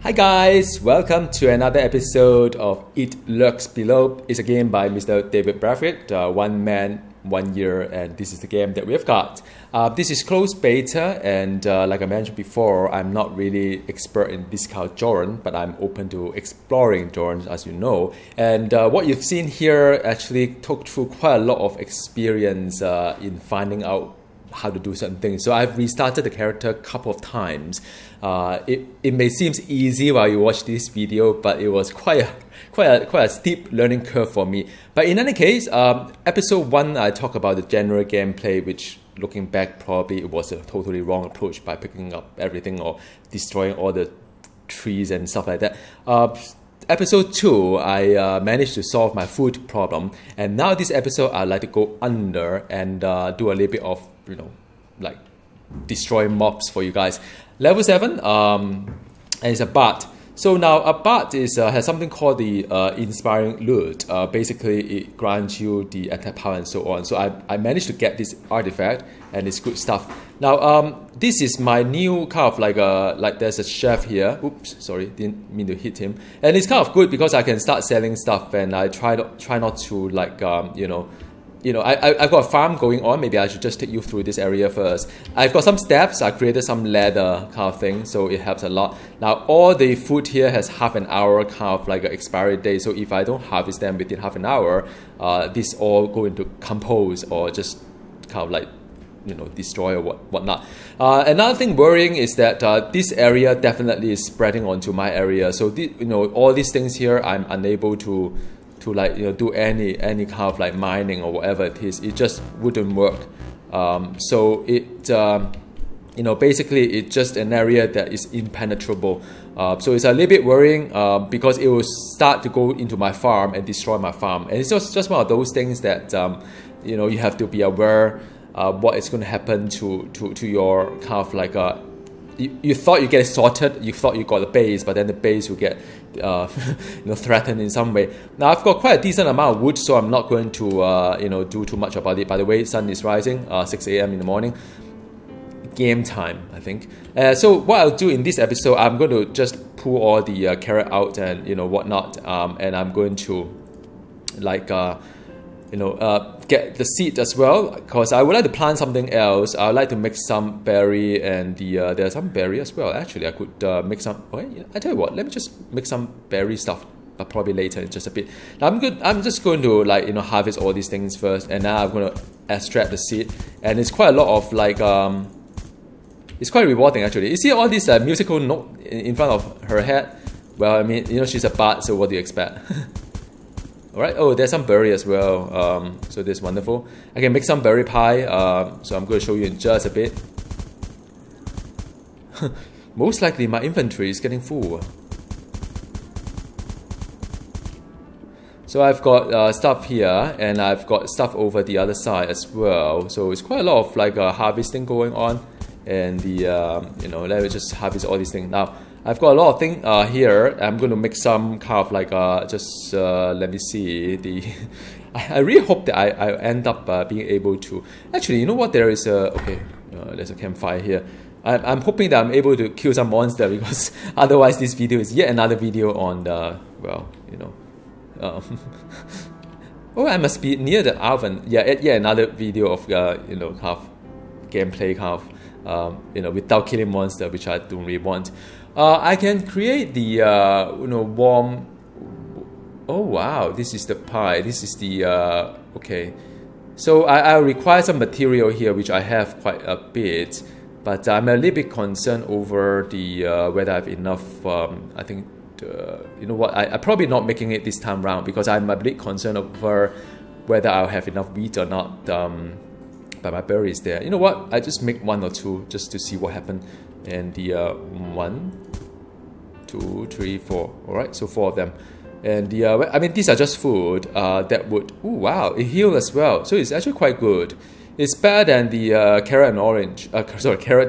Hi guys, welcome to another episode of It Lurks Below. It's a game by Mr. David Brevik, 1 man, 1 year, and this is the game that we've got. This is closed beta, and like I mentioned before, I'm not really expert in this kind of genre, but I'm open to exploring genres, as you know. And what you've seen here actually took through quite a lot of experience in finding out how to do certain things. So I've restarted the character a couple of times. It may seem easy while you watch this video, but it was quite a steep learning curve for me. But in any case, episode 1 I talk about the general gameplay, which looking back probably it was a totally wrong approach by picking up everything or destroying all the trees and stuff like that. Episode 2, I managed to solve my food problem, and now this episode I'd like to go under and do a little bit of, like destroy mobs for you guys. Level 7, and it's a bard. So now a bard is has something called the inspiring loot. Basically, it grants you the attack power and so on. So I managed to get this artifact, and it's good stuff. Now this is my new kind of like there's a chef here. Oops, sorry, didn't mean to hit him. And it's kind of good because I can start selling stuff, and I try not to like I've got a farm going on. Maybe I should just take you through this area first. I've got some steps. I created some ladder kind of thing, so it helps a lot. Now, all the food here has half an hour kind of like an expiry date. So if I don't harvest them within half an hour, this all going to compose or just kind of like, destroy or whatnot. Another thing worrying is that this area definitely is spreading onto my area. So all these things here, I'm unable to like do any kind of like mining or whatever it is. It just wouldn't work. So it basically it's just an area that is impenetrable. So it's a little bit worrying because it will start to go into my farm and destroy my farm. And it's just one of those things that you have to be aware what is going to happen to your kind of like you thought you get it sorted, you thought you got the base, but then the base will get threatened in some way. Now I've got quite a decent amount of wood, so I'm not going to do too much about it. By the way, sun is rising, 6 a.m. in the morning. Game time, I think. So what I'll do in this episode, I'm going to just pull all the carrot out and whatnot, and I'm going to like get the seed as well, because I would like to plant something else. I would like to make some berry, and there's some berry as well. Actually, I could make some. Okay, I tell you what, let me just make some berry stuff, but probably later in just a bit. Now I'm just going to like harvest all these things first, and now I'm going to extract the seed, and it's quite a lot of like it's quite rewarding actually. You see all these musical note in front of her head. Well, I mean, she's a bard, so what do you expect? Alright, oh, there's some berry as well, so this is wonderful. I can make some berry pie, so I'm going to show you in just a bit. Most likely my inventory is getting full. So I've got stuff here, and I've got stuff over the other side as well. So it's quite a lot of like harvesting going on, and let me just harvest all these things. Now, I've got a lot of things here. I'm going to make some kind of like just let me see I really hope that I end up being able to actually, you know what, there is a there's a campfire here. I'm hoping that I'm able to kill some monster, because otherwise this video is yet another video on the oh, I must be near the oven. Yeah, another video of kind of gameplay kind of without killing monster, which I don't really want. I can create the warm. Oh wow, this is the pie. This is the okay. So I require some material here, which I have quite a bit, but I'm a little bit concerned over the whether I have enough. I think I probably not making it this time round, because I'm a bit concerned over whether I'll have enough wheat or not. But my berry is there. You know what? I just make 1 or 2 just to see what happened. And the 1, 2, 3, 4. All right, so 4 of them. And the I mean, these are just food that would. Oh wow, it heals as well. So it's actually quite good. It's better than the carrot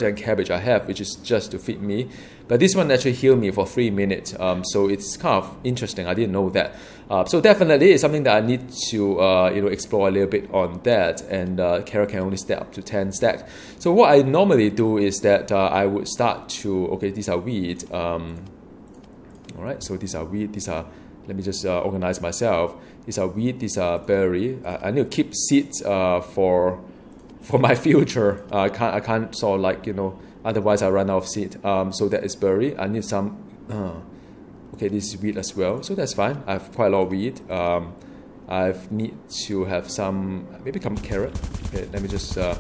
and cabbage I have, which is just to feed me. But this one actually healed me for 3 minutes. So it's kind of interesting. I didn't know that. So definitely it's something that I need to explore a little bit on that. And carrot can only stack up to 10 stacks. So what I normally do is that I would start to, okay, these are wheat. All right, so these are wheat. These are, let me just organize myself. These are wheat. These are berry. I need to keep seeds for my future. I can't sort of like, you know, otherwise I run out of seed. So that is berry. I need some. Okay, this is wheat as well. So that's fine. I have quite a lot of wheat. I need to have some, maybe some carrot. Okay, let me just. All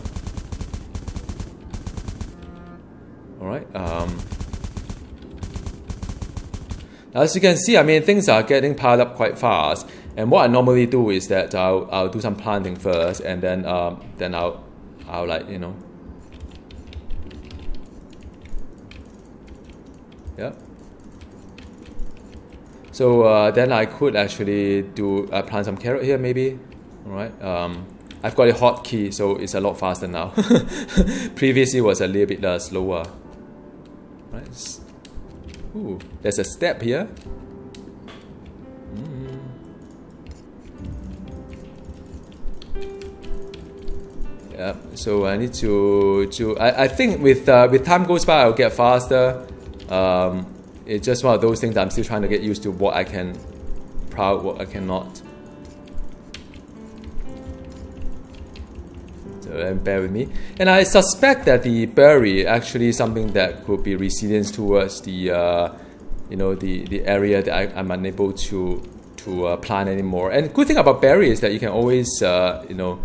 right. As you can see, I mean, things are getting piled up quite fast. And what I normally do is that I'll do some planting first, and then I'll like, you know. Yeah. So then I could actually do plant some carrot here maybe. All right. I've got a hotkey, so it's a lot faster now. Previously it was a little bit slower. Right. Ooh, there's a step here. Yeah. So I need to I think with time goes by I'll get faster. It's just one of those things that I'm still trying to get used to, what I can proud, what I cannot. So bear with me. And I suspect that the berry actually is something that could be resilience towards the you know, the area that I'm unable to plant anymore. And the good thing about berry is that you can always you know,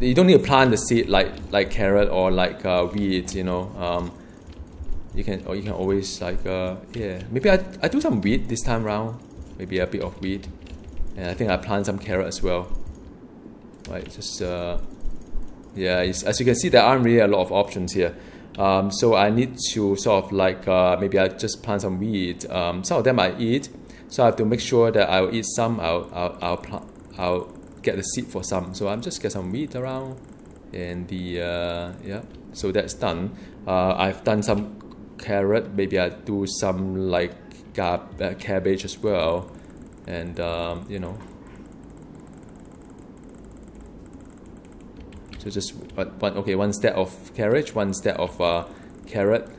you don't need to plant the seed like carrot or like wheat, you know. You can always like yeah, maybe I do some wheat this time around, maybe a bit of wheat, and I think I plant some carrot as well. Right, just yeah, as you can see, there aren't really a lot of options here. So I need to sort of like maybe I just plant some wheat. Some of them I eat, so I have to make sure that I'll eat some. I'll get the seed for some. So I'm just get some wheat around, and the yeah. So that's done. I've done some carrot. Maybe I do some like cabbage as well, and you know. So just one stack of cabbage, one stack of carrot.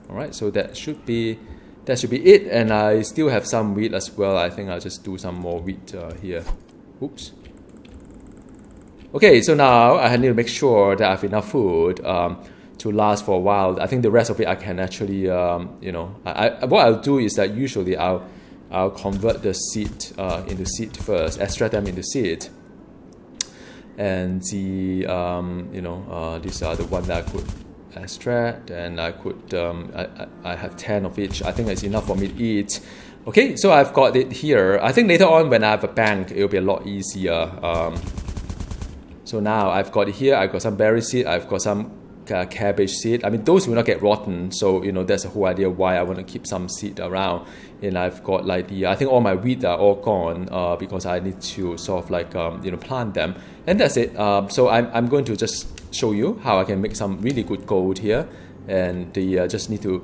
All right, so that should be it. And I still have some wheat as well. I think I'll just do some more wheat here. Oops. Okay, so now I need to make sure that I have enough food to last for a while. I think the rest of it I can actually, you know, what I'll do is that usually I'll convert the seed into seed first, extract them into seed. And the you know, these are the ones that I could extract, and I could I have 10 of each. I think it's enough for me to eat. Okay, so I've got it here. I think later on when I have a bank, it'll be a lot easier. So now I've got it here. I've got some berry seed. I've got some cabbage seed. I mean, those will not get rotten. So you know, that's the whole idea why I want to keep some seed around. And I've got like I think all my wheat are all gone because I need to sort of like you know, plant them. And that's it. So I'm going to just show you how I can make some really good gold here. And the just need to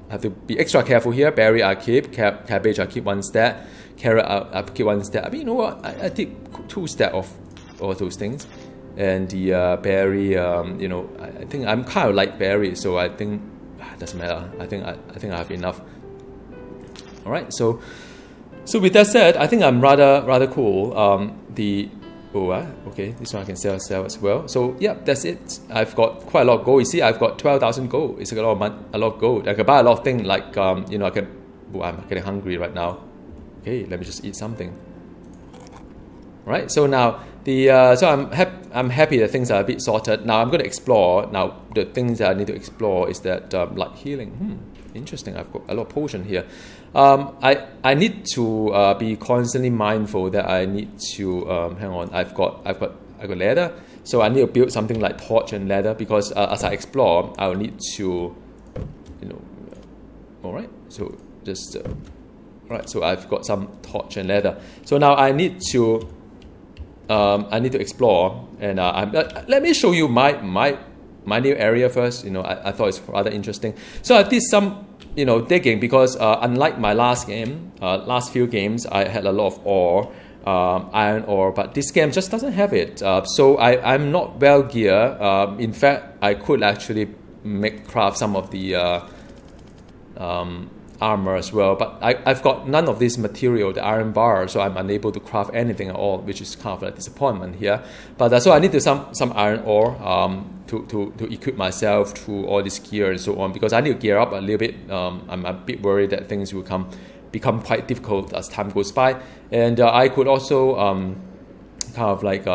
have to be extra careful here. Berry I keep, cabbage I keep one stack, carrot I keep one stack. I mean, you know what? I take 2 stacks of all those things. And the berry, you know, I think I'm kind of like berry, so I think it doesn't matter. I think I have enough. All right, so with that said, I think I'm rather cool. Okay, this one I can sell as well. So yeah, that's it. I've got quite a lot of gold. You see, I've got 12,000 gold. It's a lot of gold. I can buy a lot of things like you know, I can. Oh, I'm getting hungry right now. Okay, let me just eat something. All right, so now so I'm happy that things are a bit sorted. Now I'm going to explore. Now the things that I need to explore is that like healing. Interesting. I've got a lot of potion here. I need to be constantly mindful that I need to hang on. I've got ladder, so I need to build something like torch and ladder, because as I explore, I'll need to, you know. All right. So just all right. So I've got some torch and ladder. So now I need to explore, and let me show you my new area first. You know, I thought it's rather interesting. So I did some, you know, digging, because unlike my last few games, I had a lot of ore, iron ore, but this game just doesn't have it. So I'm not well geared. In fact, I could actually craft some of the armor as well, but I've got none of this material, the iron bar, so I'm unable to craft anything at all, which is kind of a disappointment here. But so I need some iron ore to equip myself through all this gear and so on, because I need to gear up a little bit. I'm a bit worried that things will become quite difficult as time goes by, and I could also kind of like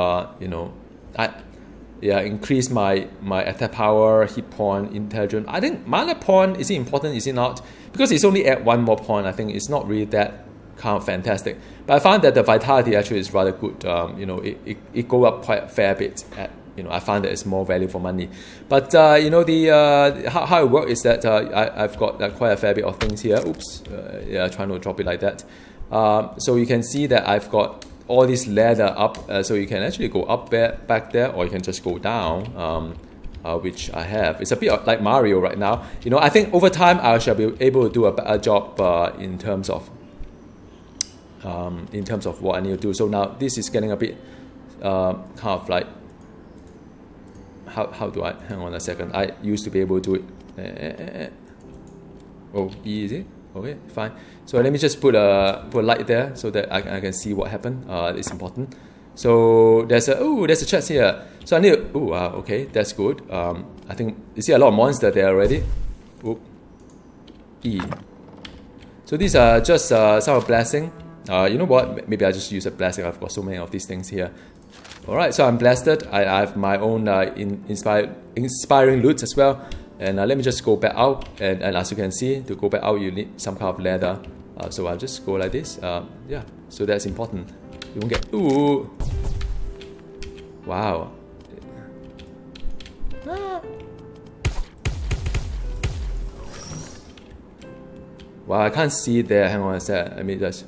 increase my attack power, hit point, intelligence. I think mana point, is it important, is it not? Because it's only at 1 more point, I think it's not really that kind of fantastic. But I found that the vitality actually is rather good. It go up quite a fair bit. I find that it's more value for money. But how it works is that I've got quite a fair bit of things here. Oops, trying to drop it like that. So you can see that I've got all this ladder up, so you can actually go up there, back there, or you can just go down, which I have. It's a bit like Mario right now. I think over time I shall be able to do a better job in terms of what I need to do. So now this is getting a bit kind of like, how do I, hang on a second, I used to be able to do it. Oh, easy. Okay, fine. So let me just put a light there so that I can see what happened. It's important. So there's a chest here. So I need okay, that's good. I think you see a lot of monsters there already. E. So these are just some blessing. You know what? Maybe I just use a blessing. I've got so many of these things here. Alright, so I'm blasted. I have my own inspiring loot as well. And let me just go back out. And as you can see, to go back out, you need some kind of ladder. So I'll just go like this. Yeah, so that's important. You won't get... Ooh! Wow. Wow, I can't see there. Hang on a sec. Let me just...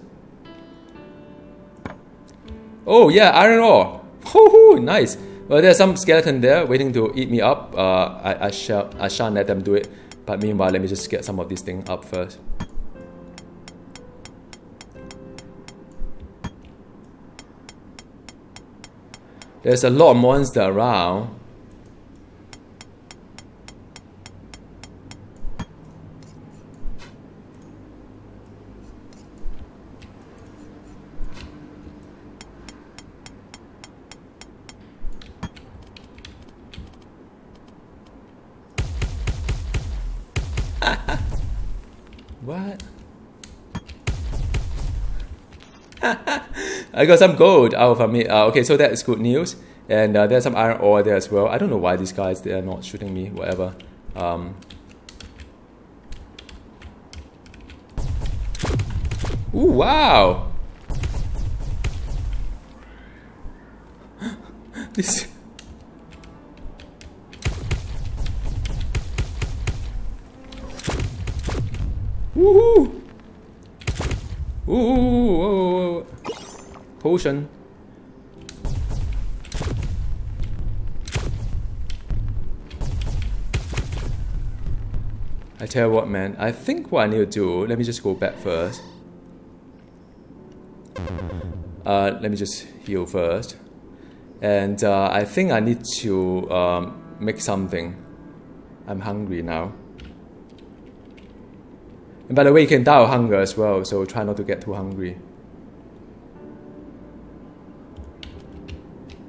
Oh, yeah, iron ore! Woohoo! Nice! Well, there's some skeleton there waiting to eat me up. I shan't let them do it. But meanwhile, let me just get some of this thing up first. There's a lot of monsters around. What? I got some gold out of me. Okay, so that is good news. And there's some iron ore there as well. I don't know why these guys, they are not shooting me, whatever. Ooh, wow! This... Woohoo! Ooh, potion. I tell you what, man, I think what I need to do, let me just go back first. Let me just heal first. And I think I need to make something. I'm hungry now. And by the way, you can die of hunger as well, so try not to get too hungry.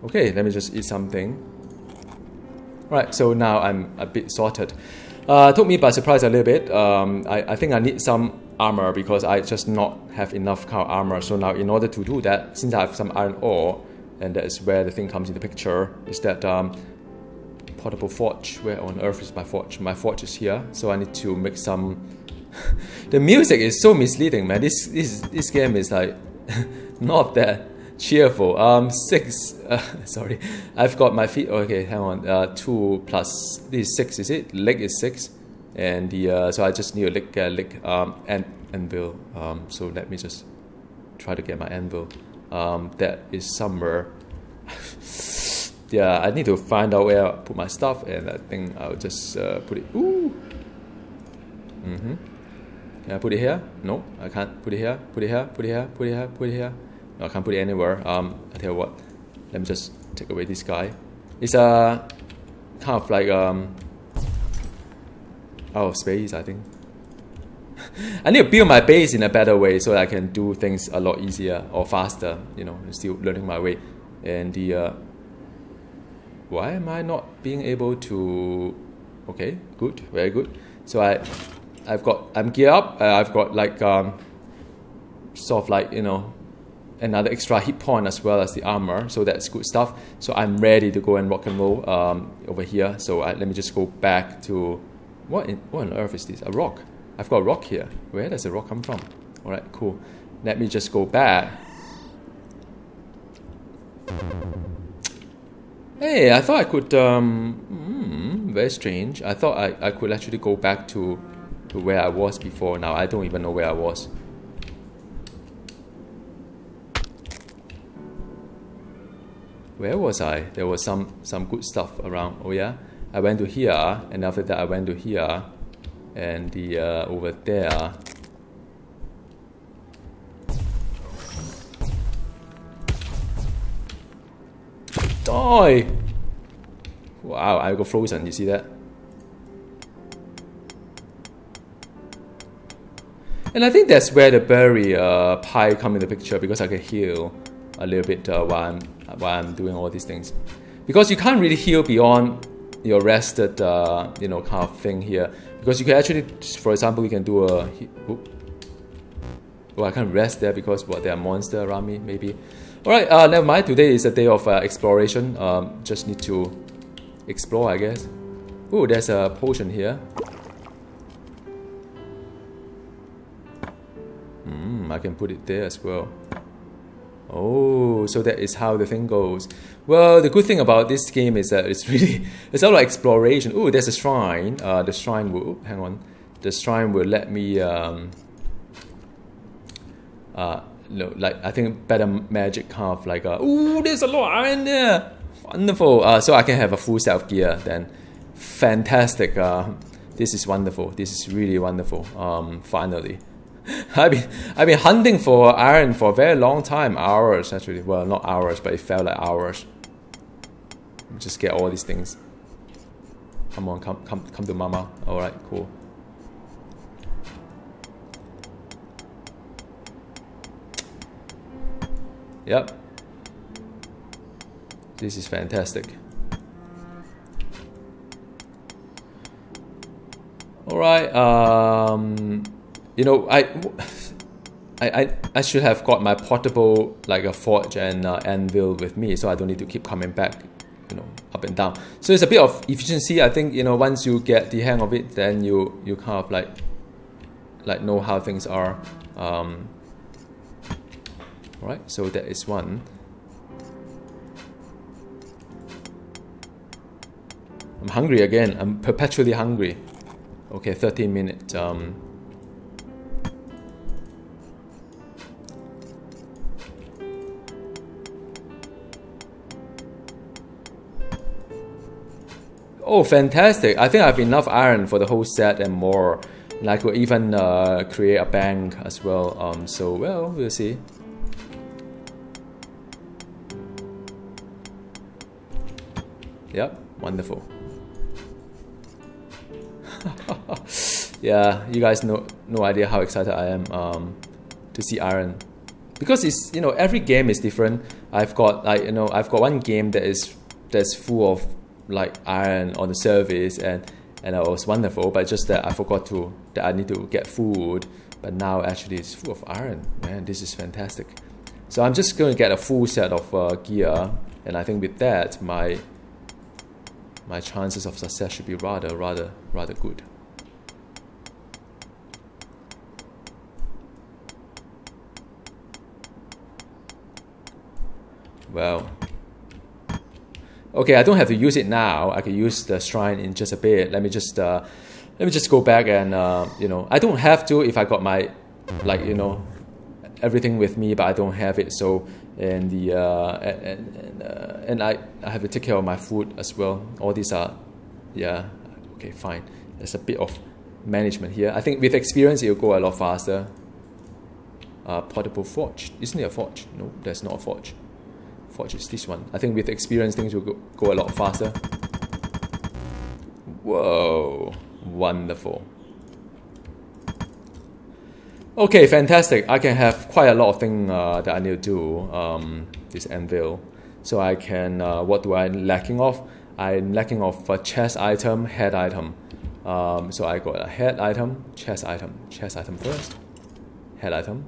Okay, let me just eat something. Alright, so now I'm a bit sorted. Took me by surprise a little bit. I think I need some armor because I just not have enough kind of armor. So now in order to do that, since I have some iron ore, and that is where the thing comes in the picture, is that portable forge. Where on earth is my forge? My forge is here, so I need to make some... The music is so misleading, man. This game is like not that cheerful. 6. Sorry, I've got my feet. Okay, hang on. 2 plus this is 6. Is it? Leg is 6, and the so I just need a leg and anvil. So let me just try to get my anvil. That is somewhere. Yeah, I need to find out where I put my stuff, and I think I'll just put it. Ooh. Can I put it here? No, I can't put it here. Put it here, put it here, put it here, put it here. No, I can't put it anywhere. I tell you what, let me just take away this guy. It's a kind of like out of space, I think. I need to build my base in a better way so that I can do things a lot easier or faster. You know, I'm still learning my way. And the why am I not being able to? Okay, good, very good. So I'm geared up. I've got like sort of like, you know, another extra hit point as well as the armor, so that's good stuff. So I'm ready to go and rock and roll over here. So let me just go back to what on earth is this? A rock. I've got a rock here. Where does the rock come from? All right, cool. Let me just go back. Hey, I thought I could. Very strange. I thought I could actually go back to where I was before. Now I don't even know where I was. Where was I? There was some good stuff around. Oh yeah, I went to here, and after that I went to here, and the over there. Die! Wow, I got frozen. You see that? And I think that's where the berry pie come in the picture, because I can heal a little bit while I'm doing all these things, because you can't really heal beyond your rested you know, kind of thing here, because you can actually, for example, you can do a I can't rest there because what, there are monsters around me maybe. Alright, never mind. Today is a day of exploration. Just need to explore, I guess. Oh, there's a potion here. I can put it there as well. Oh, so that is how the thing goes. Well, the good thing about this game is that it's all like exploration. Oh, there's a shrine. The shrine will, hang on. The shrine will let me no, like I think better magic kind of like ooh, there's a lot of iron there. Wonderful. So I can have a full set of gear then. Fantastic. This is wonderful. This is really wonderful. Finally. I've been hunting for iron for a very long time. Hours actually. Well, not hours, but it felt like hours. Just get all these things. Come on, come to mama. Alright, cool. Yep. This is fantastic. Alright, you know, I should have got my portable like a forge and anvil with me, so I don't need to keep coming back, you know, up and down. So it's a bit of efficiency. I think, you know, once you get the hang of it, then you kind of like know how things are. Alright, so that is one. I'm hungry again. I'm perpetually hungry. Okay, 13 minutes. Oh, fantastic. I think I have enough iron for the whole set and more. And I could even create a bank as well. So, well, we'll see. Yep, wonderful. Yeah, you guys no idea how excited I am to see iron, because it's, you know, every game is different. I've got like, you know, I've got one game that's full of like iron on the surface, and it was wonderful, but just that I forgot that I need to get food. But now actually it's full of iron. Man, this is fantastic. So I'm just going to get a full set of gear, and I think with that my chances of success should be rather good. Well, okay, I don't have to use it now. I can use the shrine in just a bit. Let me just go back and you know, I don't have to if I got my, like, you know, everything with me, but I don't have it. So and the and I have to take care of my food as well. All these are, yeah, okay, fine. There's a bit of management here. I think with experience it will go a lot faster. Portable forge. Isn't it a forge? No, that's not a forge. Forge is this one. I think with experience things will go a lot faster. Whoa, wonderful. Okay, fantastic. I can have quite a lot of things that I need to do. This anvil. So I can, what do I lacking of? I'm lacking of a chest item, head item. So I got a head item, chest item first, head item.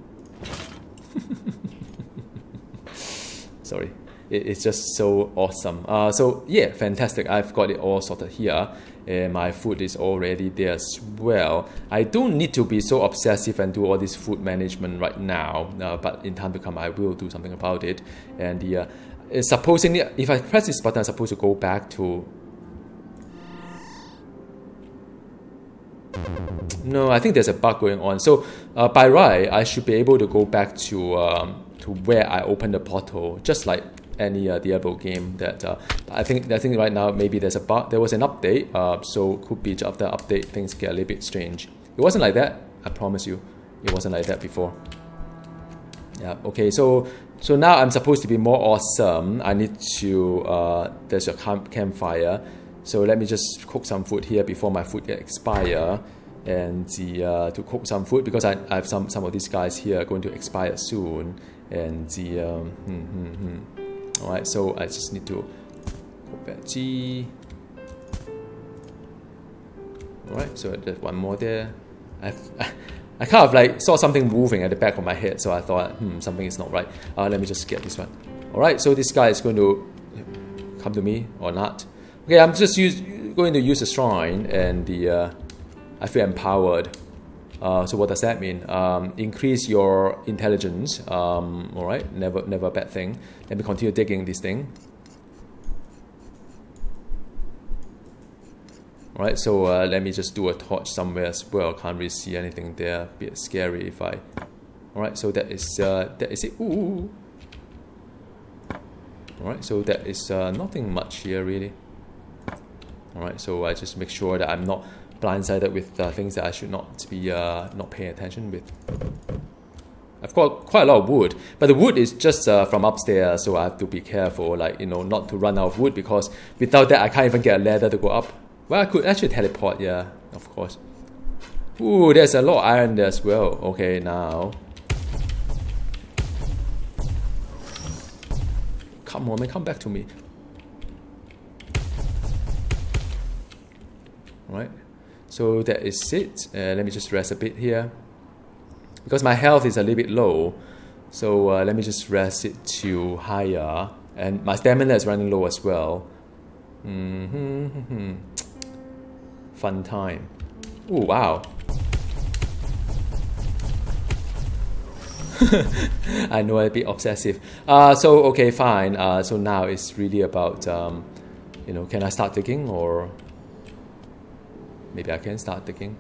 Sorry, it's just so awesome. So yeah, fantastic. I've got it all sorted here. And my food is already there as well. I don't need to be so obsessive and do all this food management right now, but in time to come I will do something about it. And the supposingly, if I press this button, I'm supposed to go back to... No, I think there's a bug going on. So by right, I should be able to go back to where I opened the portal, just like any Diablo game. That I think right now maybe there's a bug. There was an update, so could be after update things get a little bit strange. It wasn't like that. I promise you, it wasn't like that before. Yeah. Okay. So now I'm supposed to be more awesome. I need to. There's a campfire. So let me just cook some food here before my food get expire. And to cook some food, because I have some of these guys here going to expire soon. And alright, so I just need to cook veggie. Alright, so there's one more there. I kind of like saw something moving at the back of my head, so I thought, something is not right. Let me just get this one. Alright, so this guy is going to come to me or not. Okay, I'm just going to use the shrine, and I feel empowered. So what does that mean? Increase your intelligence. Alright, never a bad thing. Let me continue digging this thing. Alright, so let me just do a torch somewhere as well. Can't really see anything there. A bit scary if I... Alright, so that is it. Ooh. Alright, so that is nothing much here really. Alright, so I just make sure that I'm not blindsided with things that I should not be not paying attention with. I've got quite a lot of wood, but the wood is just from upstairs, so I have to be careful, like, you know, not to run out of wood, because without that I can't even get a ladder to go up. Well, I could actually teleport, yeah, of course. Ooh, there's a lot of iron there as well. Okay, now. Come on, man, come back to me. Alright. So that is it. Let me just rest a bit here, because my health is a little bit low. So let me just rest it to higher, and my stamina is running low as well. Fun time. Oh wow. I know, a bit obsessive. So okay, fine. So now it's really about you know, can I start digging, or maybe I can start digging.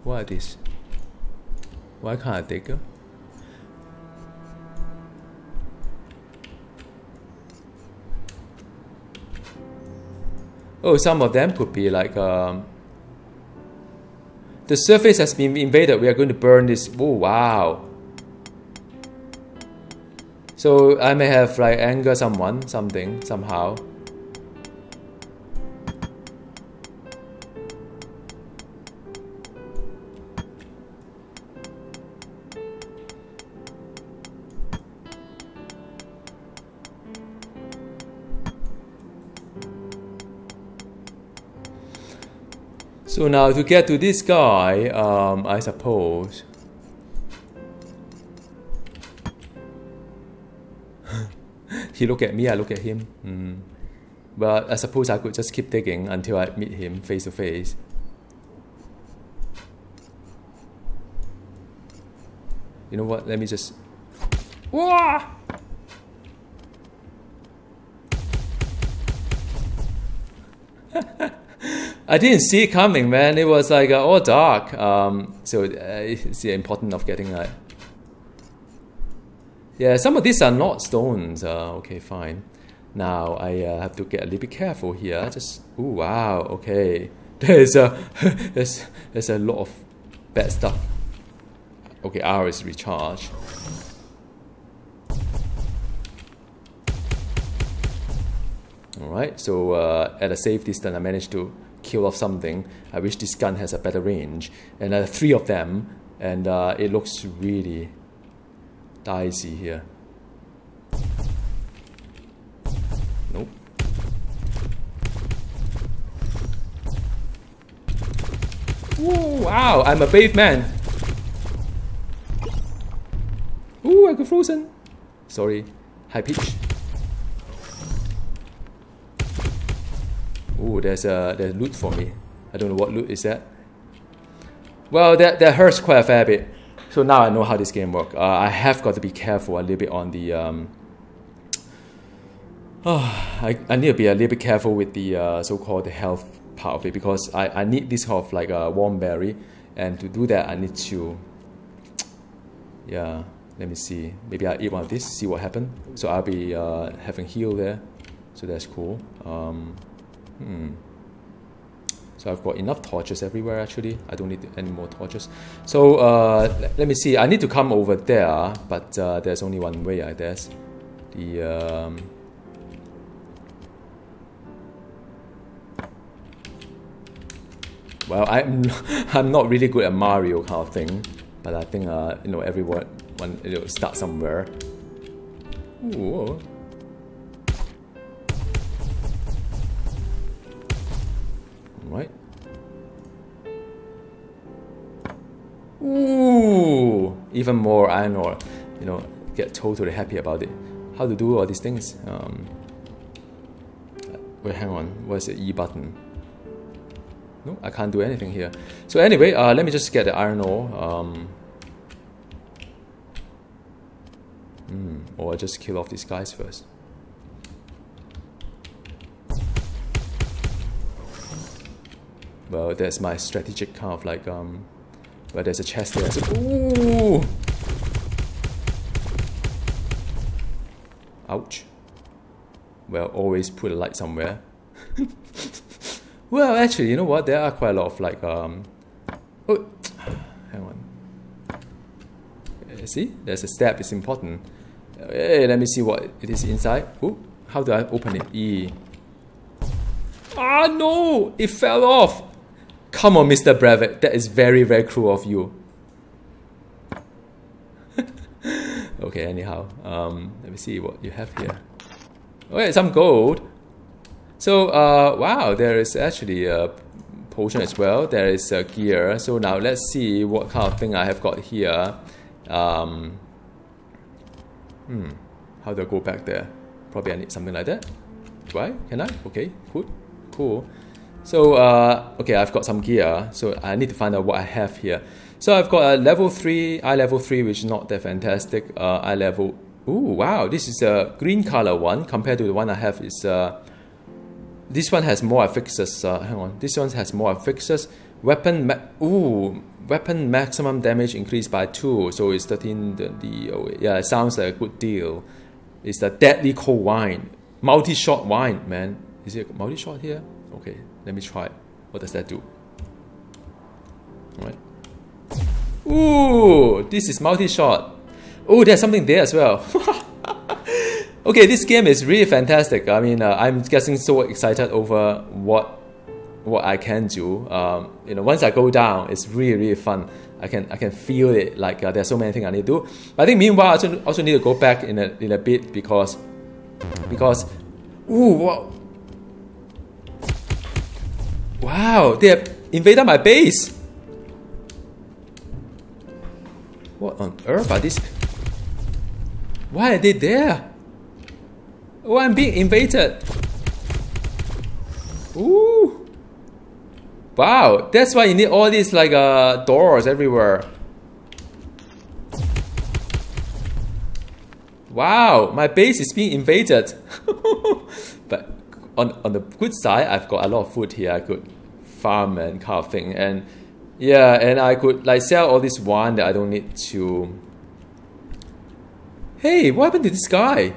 What are these? Why can't I dig? Oh, some of them could be like the surface has been invaded. We are going to burn this. Oh wow. So I may have like anger someone, something, somehow. So now to get to this guy, I suppose. He look at me, I look at him. But I suppose I could just keep digging until I meet him face to face. You know what? Let me just... Wah! I didn't see it coming, man. It was like all dark. So it's the importance of getting like... Yeah, some of these are not stones. Okay, fine. Now I have to get a little bit careful here. Just, ooh, wow, okay. There's a there's a lot of bad stuff. Okay, R is recharge. All right, so at a safe distance, I managed to kill off something. I wish this gun has a better range. And 3 of them, and it looks really dicey here. Nope. Ooh, wow, I'm a brave man. Ooh, I got frozen. Sorry, high pitch. Ooh, there's loot for me. I don't know what loot is that. Well, that hurts quite a fair bit. So now I know how this game works. I have got to be careful a little bit on the... I need to be a little bit careful with the so-called the health part of it, because I need this sort of like a warm berry, and to do that I need to... Yeah, let me see. Maybe I'll eat one of this, see what happens. So I'll be having heal there. So that's cool. So I've got enough torches everywhere actually. I don't need any more torches. So let me see. I need to come over there, but there's only one way, I guess. The well, I'm not really good at Mario kind of thing, but I think you know, everyone start somewhere. Ooh. Right. Ooh, even more iron ore. You know, get totally happy about it. How to do all these things? Wait, hang on. Where's the E button? No, I can't do anything here. So anyway, let me just get the iron ore. Or I'll just kill off these guys first. Well, that's my strategic kind of like, well, there's a chest there. So, ooh! Ouch. Well, always put a light somewhere. Well, actually, you know what? There are quite a lot of like, oh, hang on. See? There's a step, it's important. Hey, let me see what it is inside. Ooh, how do I open it? E. Ah, no! It fell off! Come on, Mr. Brevik, that is very, very cruel of you. Okay, anyhow, let me see what you have here. Okay, some gold. So, wow, there is actually a potion as well. There is a gear. So now let's see what kind of thing I have got here. How do I go back there? Probably I need something like that. Do I? Can I? Okay, cool. Cool. So, okay, I've got some gear, so I need to find out what I have here. So I've got a level 3, eye level 3, which is not that fantastic. Eye level, ooh, wow, this is a green color one, compared to the one I have is, this one has more affixes, hang on, this one has more affixes. Weapon, weapon maximum damage increased by 2, so it's 13, yeah, it sounds like a good deal. It's the deadly cold wine, multi-shot wine, man. Is it a multi-shot here? Okay, let me try. What does that do? All right. Ooh, this is multi-shot. Oh, there's something there as well. Okay, this game is really fantastic. I mean, I'm getting so excited over what I can do. You know, once I go down, it's really, really fun. I can feel it. Like there's so many things I need to do. But I think meanwhile, I also need to go back in a bit because ooh, wow. Wow, they have invaded my base. What on earth are these? Why are they there? Oh, I'm being invaded. Ooh. Wow, that's why you need all these like doors everywhere. Wow, my base is being invaded. But on the good side, I've got a lot of food here. I could farm and kind of thing, and yeah, and I could like sell all this wine that I don't need to. Hey, what happened to this guy?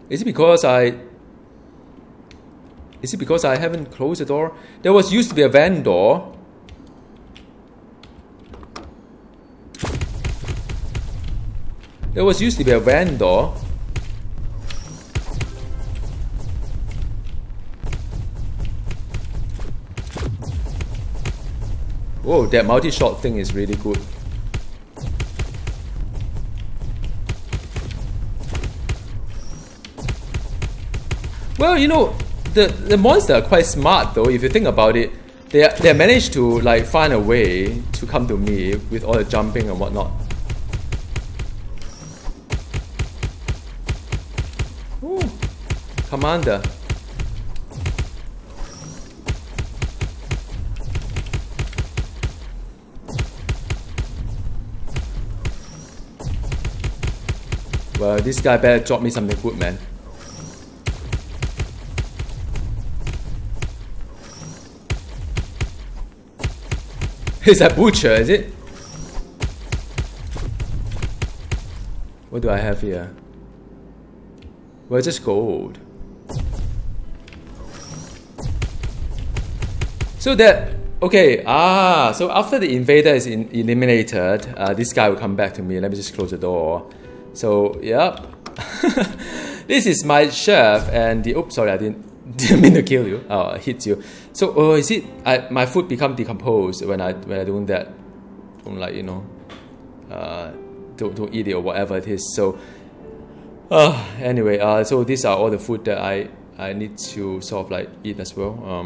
Is it because I haven't closed the door? There was used to be a vendor. There was used to be a vendor. Oh, that multi-shot thing is really good. Well, you know, the monsters are quite smart though. If you think about it, they managed to like find a way to come to me with all the jumping and whatnot. Ooh, Commander. Well, this guy better drop me something good, man. It's a butcher, is it? What do I have here? Well, it's just gold. So that, okay, so after the invader is eliminated, this guy will come back to me. Let me just close the door. So, yep. This is my chef and the, oops, sorry, I didn't mean to kill you. I hit you. So, is it, my food become decomposed when I doing that. Don't like, you know, don't eat it or whatever it is. So, anyway, so these are all the food that I need to sort of like eat as well.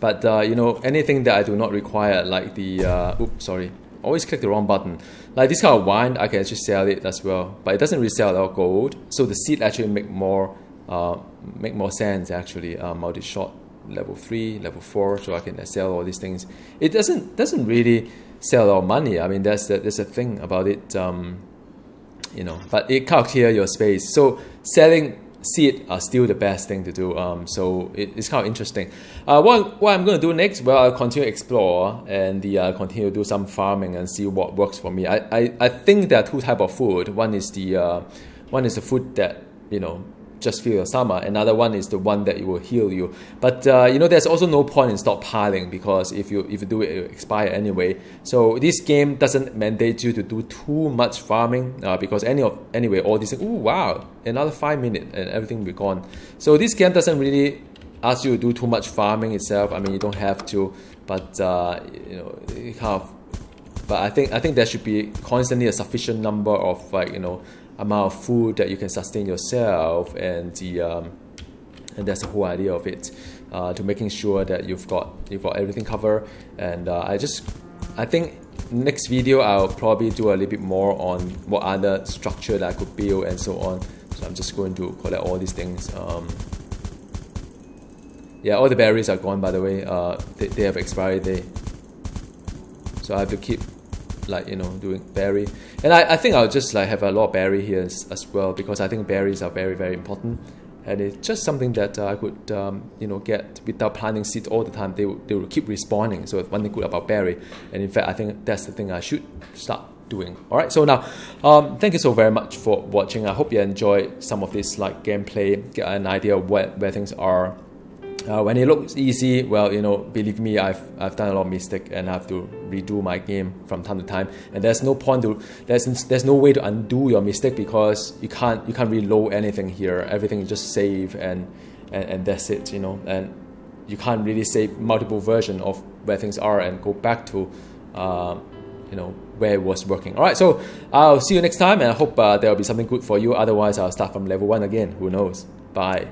But you know, anything that I do not require, like the, oops, sorry. Always click the wrong button. Like this kind of wine, I can actually sell it as well, but it doesn't really sell a lot of gold. So the seed actually make more sense actually. Multi-shot, level 3, level 4, so I can sell all these things. It doesn't really sell a lot of money. I mean, that's a thing about it. You know, but it can't clear your space. So selling seed are still the best thing to do. So it's kind of interesting. What I'm going to do next, well, I'll continue to explore and continue to do some farming and see what works for me. I think there are two types of food. One is the food that, you know, just fill your stomach. Another one is the one that will heal you. But you know, there's also no point in stockpiling, because if you do it, it will expire anyway. So this game doesn't mandate you to do too much farming, because anyway all these things, ooh, wow, another 5 minutes and everything will be gone. So this game doesn't really ask you to do too much farming itself. I mean, you don't have to, but you know, it kind of. But I think there should be constantly a sufficient number of, like, you know, amount of food that you can sustain yourself, and that's the whole idea of it, to making sure that you've got everything covered. And I think next video I'll probably do a little bit more on what other structure that I could build and so on. So I'm just going to collect all these things. Yeah, all the berries are gone, by the way. They have expiry day, so I have to keep, like, you know, doing berry. And I think I'll just like have a lot of berry here as well, because I think berries are very, very important, and it's just something that I could you know, get without planting seeds all the time. They will keep respawning. So it's one thing good about berry, and in fact I think that's the thing I should start doing. Alright, so now thank you so very much for watching. I hope you enjoyed some of this like gameplay, get an idea of where things are. When it looks easy, well, you know, believe me, I've done a lot of mistakes, and I have to redo my game from time to time. And there's no point to, there's no way to undo your mistake, because you can't reload anything here. Everything is just save and that's it, you know. And you can't really save multiple versions of where things are and go back to you know, where it was working. All right, so I'll see you next time, and I hope there will be something good for you. Otherwise, I'll start from level 1 again. Who knows? Bye.